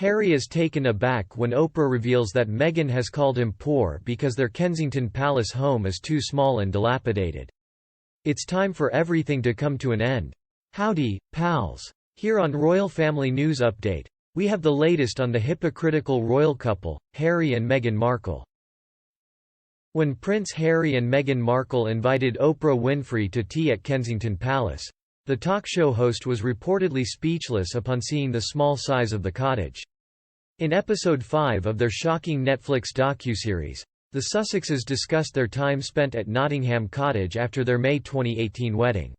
Harry is taken aback when Oprah reveals that Meghan has called him poor because their Kensington Palace home is too small and dilapidated. It's time for everything to come to an end. Howdy, pals. Here on Royal Family News Update, we have the latest on the hypocritical royal couple, Harry and Meghan Markle. When Prince Harry and Meghan Markle invited Oprah Winfrey to tea at Kensington Palace, the talk show host was reportedly speechless upon seeing the small size of the cottage. In episode 5 of their shocking Netflix docuseries, the Sussexes discussed their time spent at Nottingham Cottage after their May 2018 wedding.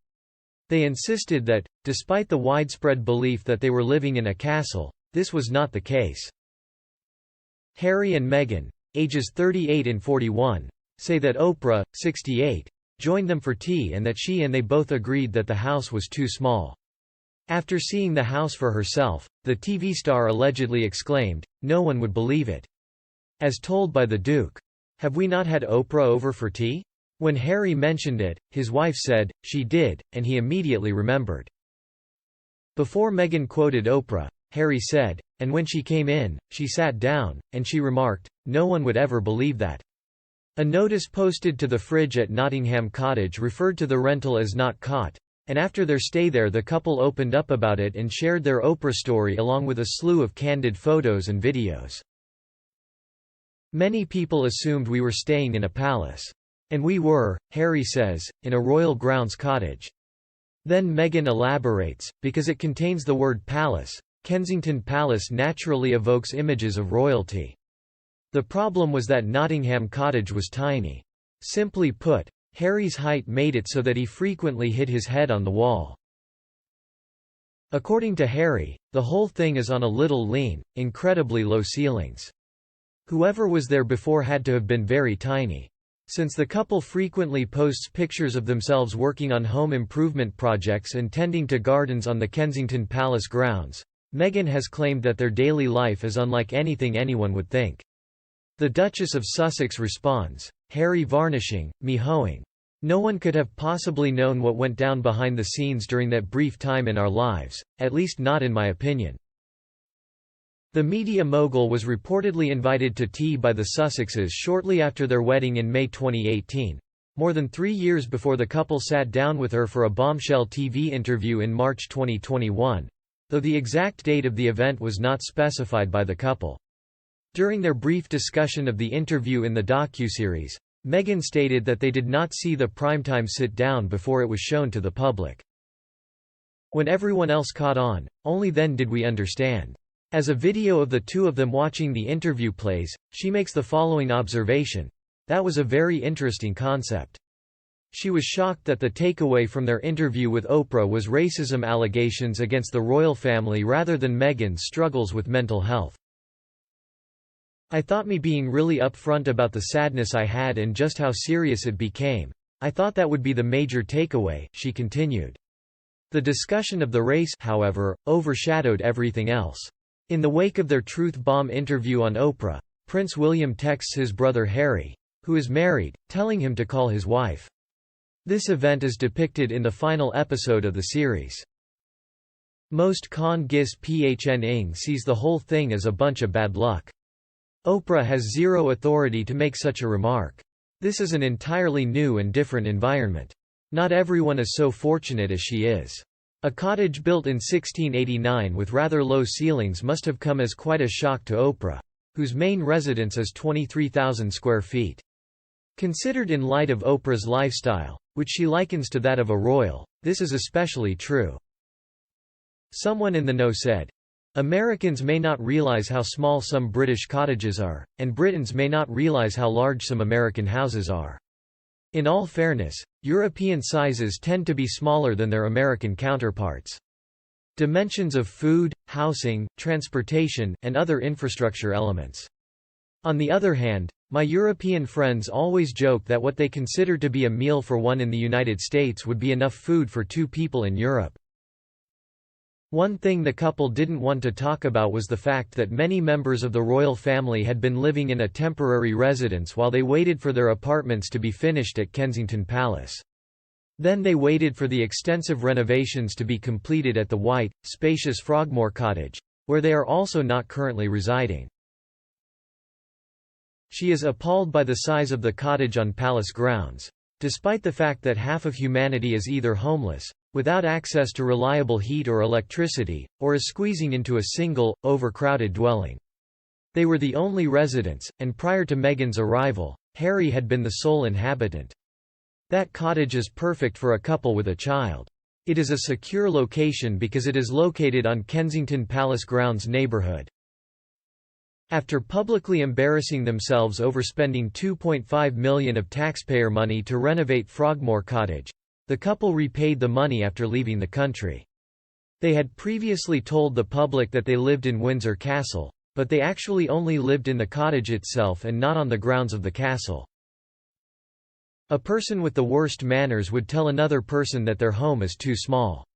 They insisted that, despite the widespread belief that they were living in a castle, this was not the case. Harry and Meghan, ages 38 and 41, say that Oprah, 68, joined them for tea and that she and they both agreed that the house was too small. After seeing the house for herself, the TV star allegedly exclaimed, "No one would believe it." As told by the Duke, "Have we not had Oprah over for tea?" When Harry mentioned it, his wife said, "She did," and he immediately remembered. Before Meghan quoted Oprah, Harry said, "And when she came in, she sat down, and she remarked, 'No one would ever believe that.'" A notice posted to the fridge at Nottingham Cottage referred to the rental as not caught, and after their stay there the couple opened up about it and shared their Oprah story along with a slew of candid photos and videos. "Many people assumed we were staying in a palace. And we were," Harry says, "in a royal grounds cottage." Then Meghan elaborates, because it contains the word palace, Kensington Palace naturally evokes images of royalty. The problem was that Nottingham Cottage was tiny. Simply put, Harry's height made it so that he frequently hit his head on the wall. According to Harry, the whole thing is on a little lean, incredibly low ceilings. Whoever was there before had to have been very tiny. Since the couple frequently posts pictures of themselves working on home improvement projects and tending to gardens on the Kensington Palace grounds, Meghan has claimed that their daily life is unlike anything anyone would think. The Duchess of Sussex responds, "Harry varnishing, me hoeing. No one could have possibly known what went down behind the scenes during that brief time in our lives, at least not in my opinion." The media mogul was reportedly invited to tea by the Sussexes shortly after their wedding in May 2018, more than 3 years before the couple sat down with her for a bombshell TV interview in March 2021, though the exact date of the event was not specified by the couple. During their brief discussion of the interview in the docuseries, Meghan stated that they did not see the primetime sit-down before it was shown to the public. "When everyone else caught on, only then did we understand." As a video of the two of them watching the interview plays, she makes the following observation, "That was a very interesting concept." She was shocked that the takeaway from their interview with Oprah was racism allegations against the royal family rather than Meghan's struggles with mental health. "I thought me being really upfront about the sadness I had and just how serious it became. I thought that would be the major takeaway," she continued. The discussion of the race, however, overshadowed everything else. In the wake of their truth bomb interview on Oprah, Prince William texts his brother Harry, who is married, telling him to call his wife. This event is depicted in the final episode of the series. Most con gis phn ing sees the whole thing as a bunch of bad luck. Oprah has zero authority to make such a remark. This is an entirely new and different environment. Not everyone is so fortunate as she is. A cottage built in 1689 with rather low ceilings must have come as quite a shock to Oprah, whose main residence is 23,000 square feet. Considered in light of Oprah's lifestyle, which she likens to that of a royal, this is especially true. Someone in the know said, "Americans may not realize how small some British cottages are, and Britons may not realize how large some American houses are. In all fairness, European sizes tend to be smaller than their American counterparts. Dimensions of food, housing, transportation, and other infrastructure elements. On the other hand, my European friends always joke that what they consider to be a meal for one in the United States would be enough food for 2 people in Europe." One thing the couple didn't want to talk about was the fact that many members of the royal family had been living in a temporary residence while they waited for their apartments to be finished at Kensington Palace. Then they waited for the extensive renovations to be completed at the white, spacious Frogmore Cottage, where they are also not currently residing. She is appalled by the size of the cottage on palace grounds. Despite the fact that half of humanity is either homeless, without access to reliable heat or electricity, or is squeezing into a single, overcrowded dwelling. They were the only residents, and prior to Meghan's arrival, Harry had been the sole inhabitant. That cottage is perfect for a couple with a child. It is a secure location because it is located on Kensington Palace Grounds neighbourhood. After publicly embarrassing themselves overspending £2.5 million of taxpayer money to renovate Frogmore Cottage, the couple repaid the money after leaving the country. They had previously told the public that they lived in Windsor Castle, but they actually only lived in the cottage itself and not on the grounds of the castle. A person with the worst manners would tell another person that their home is too small.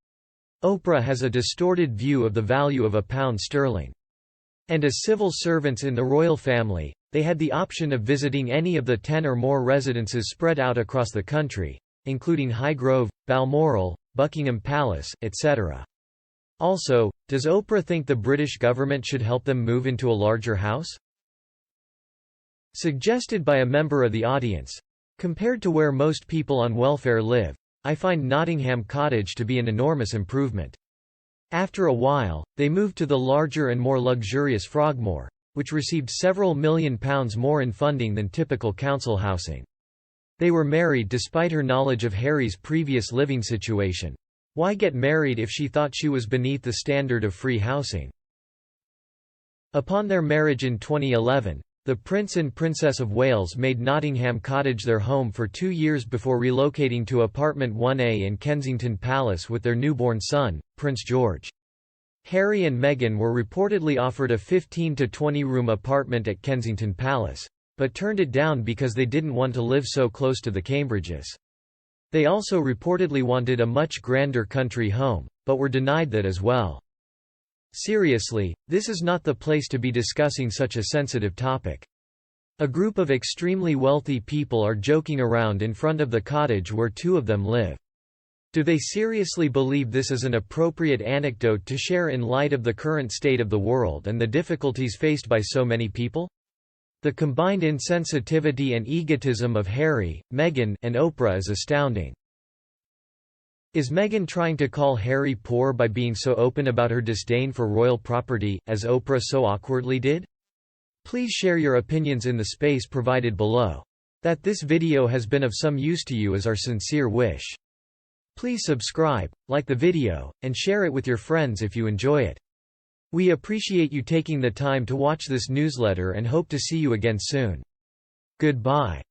Oprah has a distorted view of the value of a pound sterling. And as civil servants in the royal family, they had the option of visiting any of the 10 or more residences spread out across the country, including Highgrove, Balmoral, Buckingham Palace, etc. Also, does Oprah think the British government should help them move into a larger house? Suggested by a member of the audience. Compared to where most people on welfare live, I find Nottingham Cottage to be an enormous improvement. After a while, they moved to the larger and more luxurious Frogmore, which received several £1 million more in funding than typical council housing. They were married despite her knowledge of Harry's previous living situation. Why get married if she thought she was beneath the standard of free housing? Upon their marriage in 2011, the Prince and Princess of Wales made Nottingham Cottage their home for 2 years before relocating to Apartment 1A in Kensington Palace with their newborn son, Prince George. Harry and Meghan were reportedly offered a 15 to 20-room apartment at Kensington Palace, but turned it down because they didn't want to live so close to the Cambridges. They also reportedly wanted a much grander country home, but were denied that as well. Seriously, this is not the place to be discussing such a sensitive topic. A group of extremely wealthy people are joking around in front of the cottage where 2 of them live. Do they seriously believe this is an appropriate anecdote to share in light of the current state of the world and the difficulties faced by so many people? The combined insensitivity and egotism of Harry, Meghan, and Oprah is astounding. Is Meghan trying to call Harry poor by being so open about her disdain for royal property, as Oprah so awkwardly did? Please share your opinions in the space provided below. That this video has been of some use to you is our sincere wish. Please subscribe, like the video, and share it with your friends if you enjoy it. We appreciate you taking the time to watch this newsletter and hope to see you again soon. Goodbye.